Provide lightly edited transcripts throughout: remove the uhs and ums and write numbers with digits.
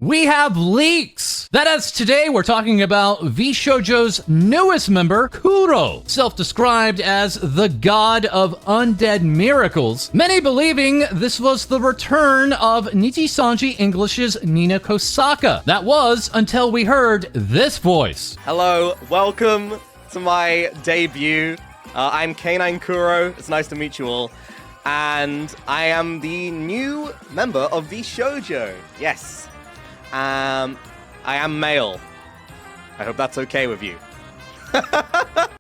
We have leaks! That is, today we're talking about Vshojo's newest member, Kuro, self-described as the god of undead miracles, many believing this was the return of Nichisanji English's Nina Kosaka. That was until we heard this voice. Hello, welcome to my debut. I'm K9 Kuro, it's nice to meet you all. And I am the new member of Vshojo. Yes. I am male. I hope that's okay with you.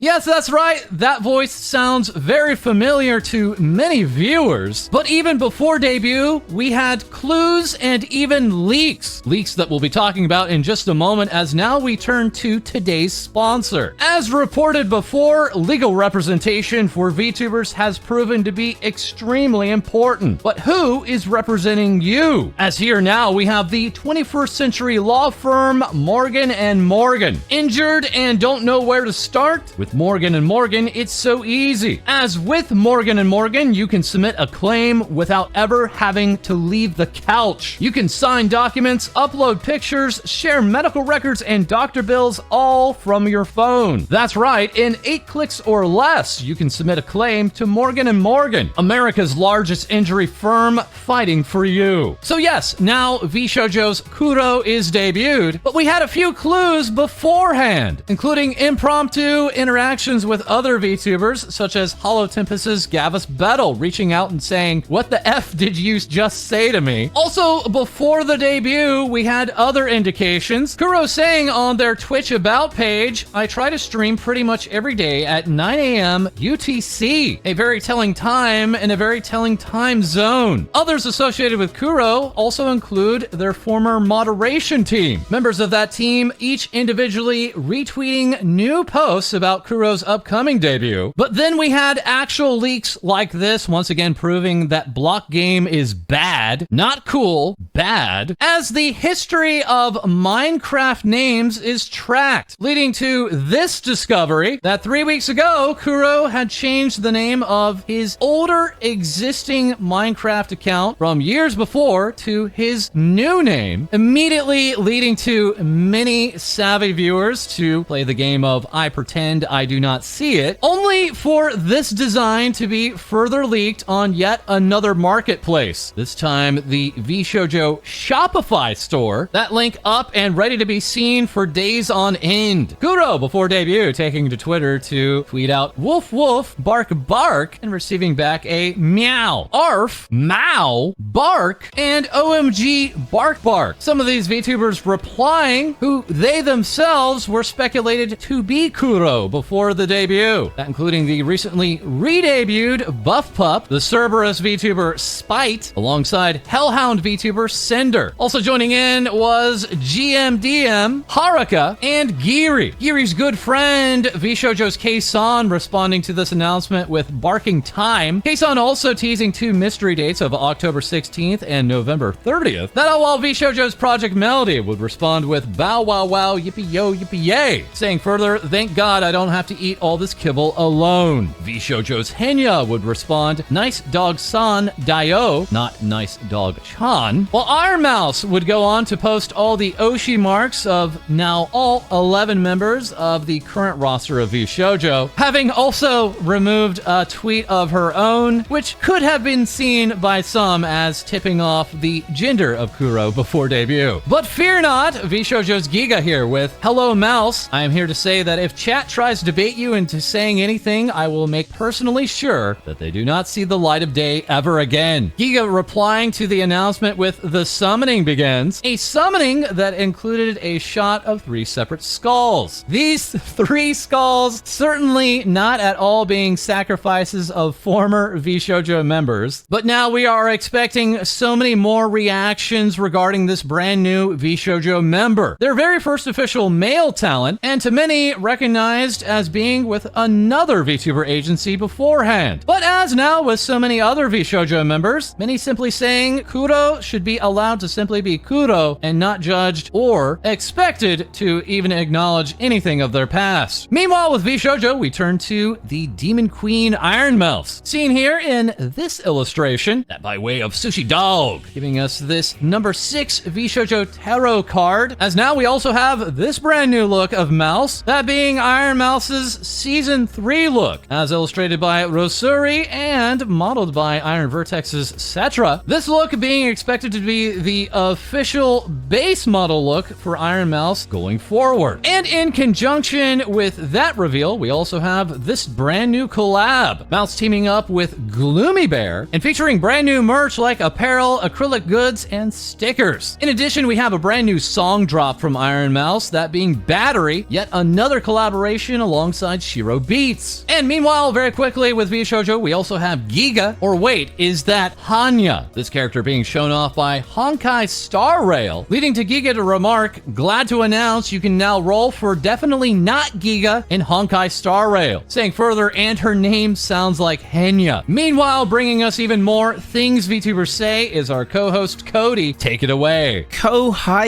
Yes, that's right. That voice sounds very familiar to many viewers. But even before debut, we had clues and even leaks. Leaks that we'll be talking about in just a moment, as now we turn to today's sponsor. As reported before, legal representation for VTubers has proven to be extremely important. But who is representing you? As here now, we have the 21st century law firm Morgan & Morgan. Injured and don't know where to start? With Morgan & Morgan, it's so easy. As with Morgan & Morgan, you can submit a claim without ever having to leave the couch. You can sign documents, upload pictures, share medical records and doctor bills all from your phone. That's right, in 8 clicks or less, you can submit a claim to Morgan & Morgan, America's largest injury firm fighting for you. So yes, now Vshojo's Kuro is debuted, but we had a few clues beforehand, including impromptu interactions with other VTubers, such as HoloTempest's Gavis Bettel reaching out and saying, "What the F did you just say to me?" Also, before the debut, we had other indications. Kuro saying on their Twitch About page, "I try to stream pretty much every day at 9 a.m. UTC, a very telling time and a very telling time zone." Others associated with Kuro also include their former moderation team. Members of that team each individually retweeting new posts about Kuro's upcoming debut. But then we had actual leaks like this, once again proving that block game is bad, not cool, bad, as the history of Minecraft names is tracked, leading to this discovery that 3 weeks ago, Kuro had changed the name of his older existing Minecraft account from years before to his new name, immediately leading to many savvy viewers to play the game of I pretend I do not see it, only for this design to be further leaked on yet another marketplace. This time, the Vshojo Shopify store. That link up and ready to be seen for days on end. Kuro, before debut, taking to Twitter to tweet out "woof woof, bark bark," and receiving back a meow, arf, mow, bark, and OMG bark bark. Some of these VTubers replying who they themselves were speculated to be Kuro before the debut, that including the recently re-debuted Buff Pup, the Cerberus VTuber Spite, alongside Hellhound VTuber Cinder. Also joining in was GMDM, Haruka, and Giri. Giri's good friend, Vshojo's K-san, responding to this announcement with barking time. K-san also teasing 2 mystery dates of October 16th and November 30th. That all while Vshojo's Project Melody would respond with "bow wow wow, yippee yo, yippee yay," saying further, "Thank God I don't have to eat all this kibble alone." Vshojo's Henya would respond, "Nice dog san dio," not nice dog chan. While ironmouse would go on to post all the Oshi marks of now all 11 members of the current roster of Vshojo, having also removed a tweet of her own, which could have been seen by some as tipping off the gender of Kuro before debut. But fear not, Vshojo's GEEGA here with "Hello Mouse. I am here to say that if chat tries to bait you into saying anything, I will make personally sure that they do not see the light of day ever again." GEEGA replying to the announcement with "The summoning begins," a summoning that included a shot of 3 separate skulls. These 3 skulls certainly not at all being sacrifices of former Vshojo members, but now we are expecting so many more reactions regarding this brand new Vshojo member. Their very first official male talent, and to many recognized as being with another VTuber agency beforehand. But as now with so many other Vshojo members, many simply saying Kuro should be allowed to simply be Kuro and not judged or expected to even acknowledge anything of their past. Meanwhile, with Vshojo, we turn to the Demon Queen Ironmouse, seen here in this illustration, that by way of Sushi Dog, giving us this number 6 Vshojo Tarot card, as now we also have this brand new look of Mouse, that being Iron Mouse's Season 3 look, as illustrated by Rosuri and modeled by Iron Vertex's Cetra. This look being expected to be the official base model look for Iron Mouse going forward. And in conjunction with that reveal, we also have this brand new collab, Mouse teaming up with Gloomy Bear and featuring brand new merch like apparel, acrylic goods, and stickers. In addition, we have a brand new song drop from Iron Mouse, that being Battery, yet another collaboration alongside Shiro Beats. And meanwhile, very quickly with Vshojo, we also have GEEGA, or wait, is that Hanya? This character being shown off by Honkai Star Rail, leading to GEEGA to remark, "Glad to announce you can now roll for definitely not GEEGA in Honkai Star Rail." Saying further, and her name sounds like Henya. Meanwhile, bringing us even more things VTubers say is our co-host Co-Dee. Take it away.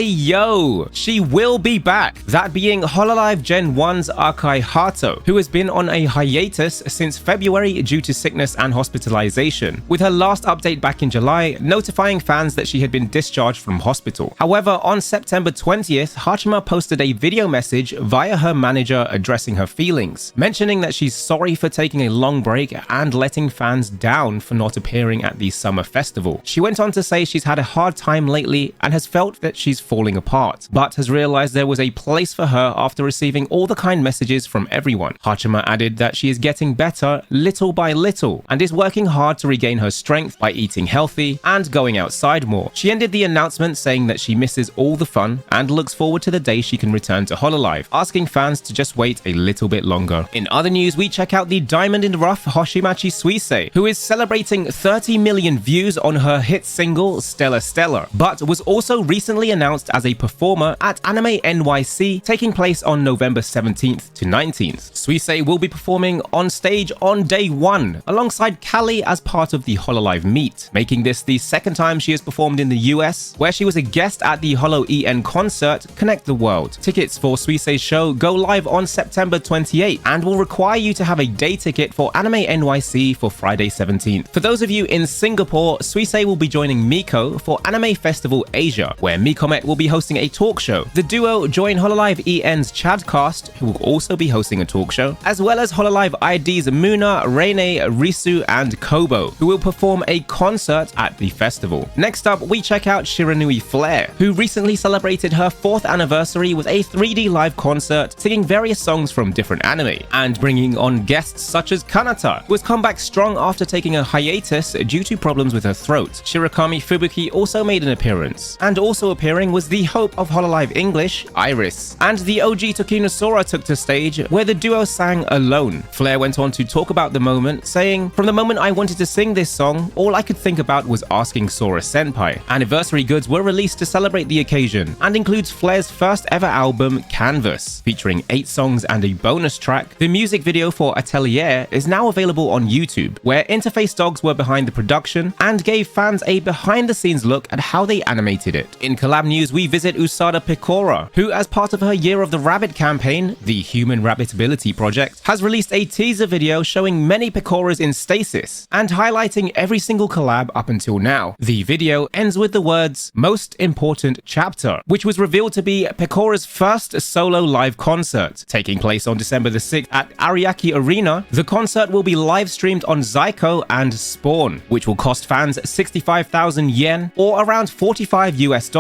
Yo! She will be back. That being Hololive Gen 1's Akai Hato, who has been on a hiatus since February due to sickness and hospitalization, with her last update back in July notifying fans that she had been discharged from hospital. However, on September 20th, Hachima posted a video message via her manager addressing her feelings, mentioning that she's sorry for taking a long break and letting fans down for not appearing at the summer festival. She went on to say she's had a hard time lately and has felt that she's falling apart, but has realized there was a place for her after receiving all the kind messages from everyone. Hachima added that she is getting better little by little and is working hard to regain her strength by eating healthy and going outside more. She ended the announcement saying that she misses all the fun and looks forward to the day she can return to Hololive, asking fans to just wait a little bit longer. In other news, we check out the Diamond in the Rough Hoshimachi Suisei, who is celebrating 30 million views on her hit single Stellar Stellar, but was also recently announced as a performer at Anime NYC, taking place on November 17th to 19th. Suisei will be performing on stage on day 1 alongside Callie as part of the Hololive meet, making this the second time she has performed in the US, where she was a guest at the Holo EN concert Connect the World. Tickets for Suisei's show go live on September 28th and will require you to have a day ticket for Anime NYC for Friday 17th. For those of you in Singapore, Suisei will be joining Miko for Anime Festival Asia, where Mikomet will be hosting a talk show. The duo join Hololive EN's Chadcast, who will also be hosting a talk show, as well as Hololive ID's Muna, Rene, Risu, and Kobo, who will perform a concert at the festival. Next up, we check out Shiranui Flare, who recently celebrated her 4th anniversary with a 3D live concert, singing various songs from different anime, and bringing on guests such as Kanata, who has come back strong after taking a hiatus due to problems with her throat. Shirakami Fubuki also made an appearance, and also appearing was the hope of Hololive English, Iris, and the OG Tokina Sora took to stage, where the duo sang Alone. Flare went on to talk about the moment, saying, "From the moment I wanted to sing this song, all I could think about was asking Sora Senpai." Anniversary goods were released to celebrate the occasion, and includes Flare's first ever album, Canvas, featuring 8 songs and a bonus track. The music video for Atelier is now available on YouTube, where Interface Dogs were behind the production and gave fans a behind-the-scenes look at how they animated it. In collab news, we visit Usada Pecora, who, as part of her Year of the Rabbit campaign, the Human Rabbitability Project, has released a teaser video showing many Pecoras in stasis and highlighting every single collab up until now. The video ends with the words, "Most Important Chapter," which was revealed to be Pecora's first solo live concert, taking place on December the 6th at Ariake Arena. The concert will be live streamed on Zyko and Spawn, which will cost fans 65,000 yen or around $45 US.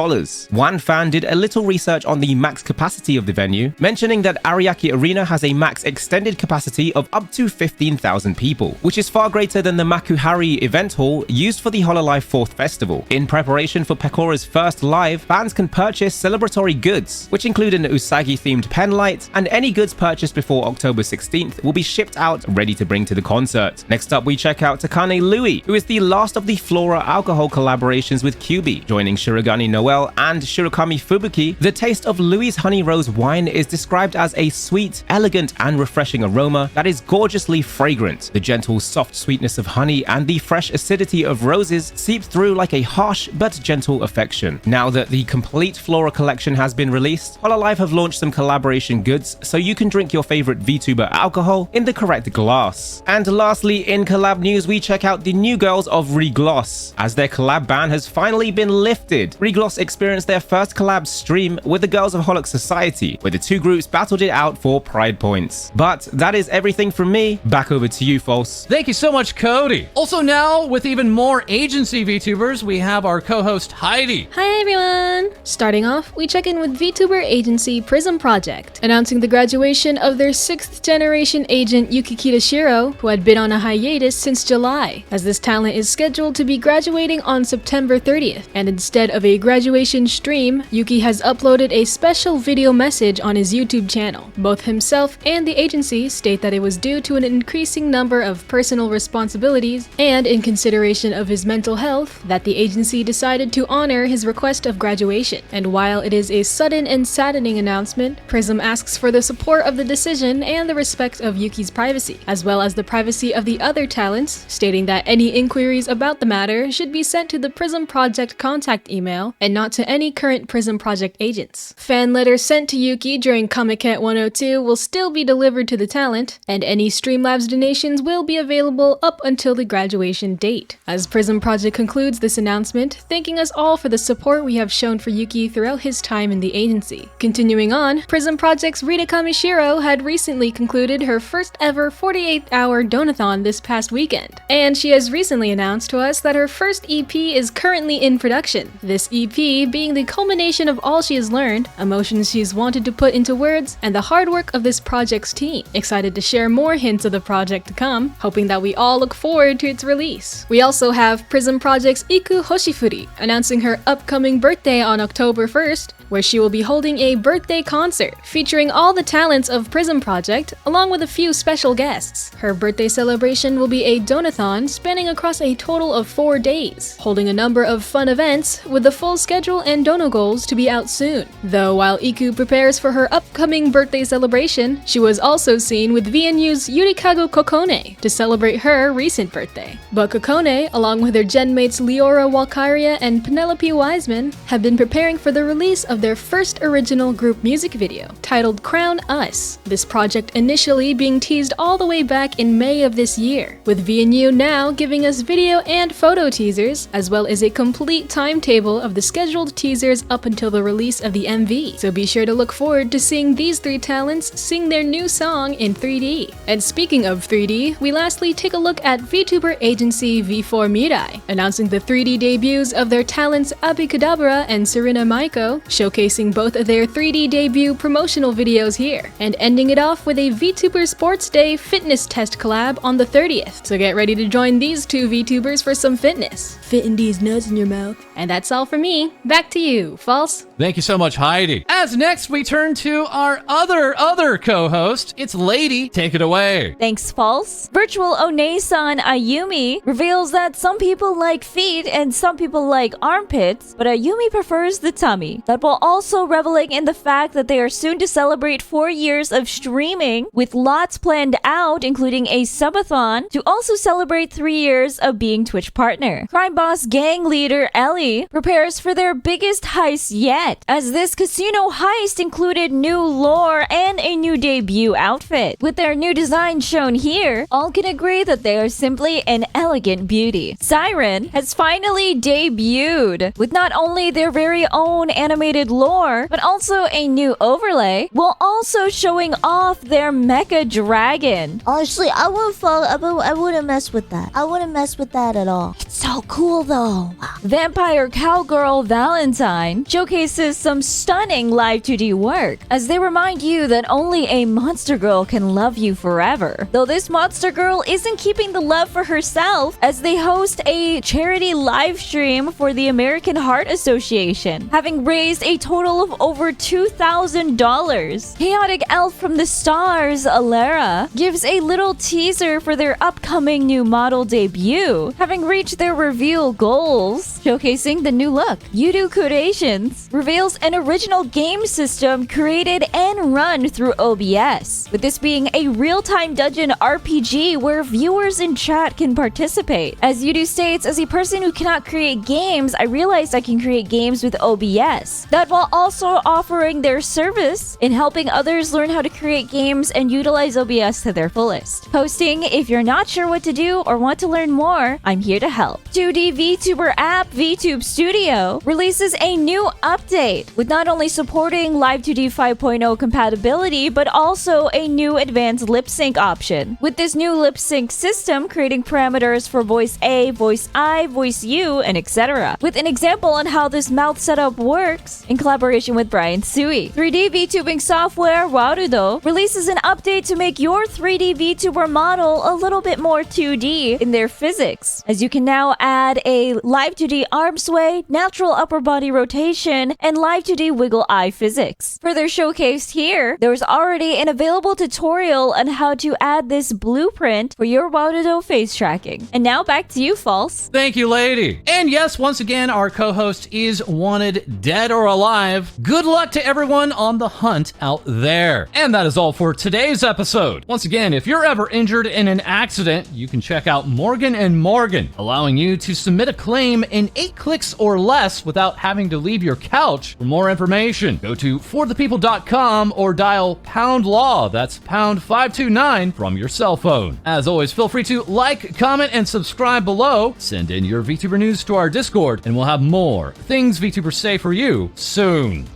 One fan did a little research on the max capacity of the venue, mentioning that Ariake Arena has a max extended capacity of up to 15,000 people, which is far greater than the Makuhari event hall used for the Hololive 4th festival. In preparation for Pecora's first live, fans can purchase celebratory goods, which include an Usagi-themed pen light, and any goods purchased before October 16th will be shipped out ready to bring to the concert. Next up, we check out Takane Louie, who is the last of the Flora alcohol collaborations with QB, joining Shirogane Noel and Shirakami Fubuki. The taste of Louie's Honey Rose wine is described as a sweet, elegant and refreshing aroma that is gorgeously fragrant. The gentle, soft sweetness of honey and the fresh acidity of roses seep through like a harsh but gentle affection. Now that the complete Flora collection has been released, HoloLive have launched some collaboration goods so you can drink your favorite VTuber alcohol in the correct glass. And lastly, in collab news, we check out the new girls of Regloss, as their collab ban has finally been lifted. Regloss experienced their first collab stream with the girls of Holic Society, where the two groups battled it out for pride points. But that is everything from me. Back over to you, False. Thank you so much, Co-Dee. Also now, with even more agency VTubers, we have our co-host Hai-Dee. Hi everyone! Starting off, we check in with VTuber agency Prism Project, announcing the graduation of their 6th generation agent Yuki Kitashiro, who had been on a hiatus since July, as this talent is scheduled to be graduating on September 30th. And instead of a graduation stream, Yuki has uploaded a special video message on his YouTube channel. Both himself and the agency state that it was due to an increasing number of personal responsibilities and in consideration of his mental health that the agency decided to honor his request of graduation. And while it is a sudden and saddening announcement, Prism asks for the support of the decision and the respect of Yuki's privacy, as well as the privacy of the other talents, stating that any inquiries about the matter should be sent to the Prism Project contact email and not to any current Prism Project agents. Fan letters sent to Yuki during Comic-Con 102 will still be delivered to the talent, and any Streamlabs donations will be available up until the graduation date. As Prism Project concludes this announcement, thanking us all for the support we have shown for Yuki throughout his time in the agency. Continuing on, Prism Project's Rita Kamishiro had recently concluded her first ever 48-hour donathon this past weekend, and she has recently announced to us that her first EP is currently in production. This EP being the culmination of all she has learned, emotions she's wanted to put into words, and the hard work of this project's team. Excited to share more hints of the project to come, hoping that we all look forward to its release. We also have Prism Project's Iku Hoshifuri announcing her upcoming birthday on October 1st, where she will be holding a birthday concert featuring all the talents of Prism Project along with a few special guests. Her birthday celebration will be a donathon spanning across a total of 4 days, holding a number of fun events with the full schedule and dono goals to be out soon. Though while Iku prepares for her upcoming birthday celebration, she was also seen with VNU's Yurikago Kokone to celebrate her recent birthday. But Kokone, along with her genmates Leora Walkyria and Penelope Wiseman, have been preparing for the release of their first original group music video, titled Crown Us. This project initially being teased all the way back in May of this year, with VNU now giving us video and photo teasers, as well as a complete timetable of the scheduled teasers up until the release of the MV. So be sure to look forward to seeing these 3 talents sing their new song in 3D. And speaking of 3D, we lastly take a look at VTuber agency V4 Mirai, announcing the 3D debuts of their talents Abikadabra and Serena Maiko, showcasing both of their 3D debut promotional videos here, and ending it off with a VTuber Sports Day fitness test collab on the 30th. So get ready to join these 2 VTubers for some fitness. Fitting these nuts in your mouth. And that's all for me. Back to you, False. Thank you so much, Hai-Dee. As next, we turn to our other co-host. It's Lae-Dee. Take it away. Thanks, False. Virtual One-san Ayumi reveals that some people like feet and some people like armpits, but Ayumi prefers the tummy. That while also reveling in the fact that they are soon to celebrate 4 years of streaming, with lots planned out, including a subathon, to also celebrate 3 years of being Twitch partner. Crime boss gang leader Ellie prepares for their biggest heist yet, as this casino heist included new lore and a new debut outfit. With their new design shown here, all can agree that they are simply an elegant beauty. Siren has finally debuted, with not only their very own animated lore, but also a new overlay, while also showing off their mecha dragon. Honestly, I wouldn't mess with that. I wouldn't mess with that at all. It's so cool though. Vampire Cowgirl Valentine showcases some stunning live 2D work, as they remind you that only a monster girl can love you forever. Though this monster girl isn't keeping the love for herself, as they host a charity live stream for the American Heart Association, having raised a total of over $2,000. Chaotic Elf from the Stars, Alera, gives a little teaser for their upcoming new model debut, having reached their reveal goals, showcasing the new look. Yudu Creations reveals reveals an original game system created and run through OBS, with this being a real-time dungeon RPG where viewers in chat can participate. As Yudu states, as a person who cannot create games, I realized I can create games with OBS. That while also offering their service in helping others learn how to create games and utilize OBS to their fullest. Posting, if you're not sure what to do or want to learn more, I'm here to help. 2D VTuber app VTube Studio releases a new update with not only supporting Live 2D 5.0 compatibility, but also a new advanced lip sync option. With this new lip sync system creating parameters for voice A, voice I, voice U, and etc. With an example on how this mouth setup works in collaboration with Brian Sui. 3D VTubing software Warudo releases an update to make your 3D VTuber model a little bit more 2D in their physics, as you can now add a Live 2D arm sway, natural upper body rotation, and Live 2D wiggle eye physics. Further showcased here, there's already an available tutorial on how to add this blueprint for your Warudo face tracking. And now back to you, False. Thank you, Lae-Dee. And yes, once again, our co-host is wanted dead or alive. Good luck to everyone on the hunt out there. And that is all for today's episode. Once again, if you're ever injured in an accident, you can check out Morgan & Morgan, allowing you to submit a claim in 8 clicks or less without having to leave your couch. For more information, go to forthepeople.com or dial #law, that's #529 from your cell phone. As always, feel free to like, comment, and subscribe below. Send in your VTuber news to our Discord, and we'll have more things VTubers say for you soon.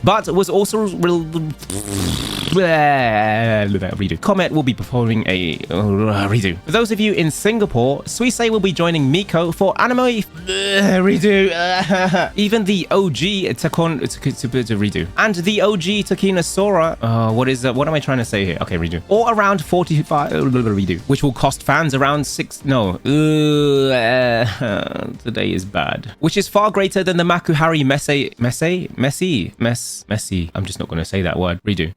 But was also redo. Comet will be performing a redo. For those of you in Singapore, Suisei will be joining Miko for anime redo. Even the OG Takon redo. And the OG Takina Sora, what am I trying to say here? Okay, redo. Or around 45 redo, which will cost fans around today is bad. Which is far greater than the Makuhari Messy. I'm just not going to say that word. Redo.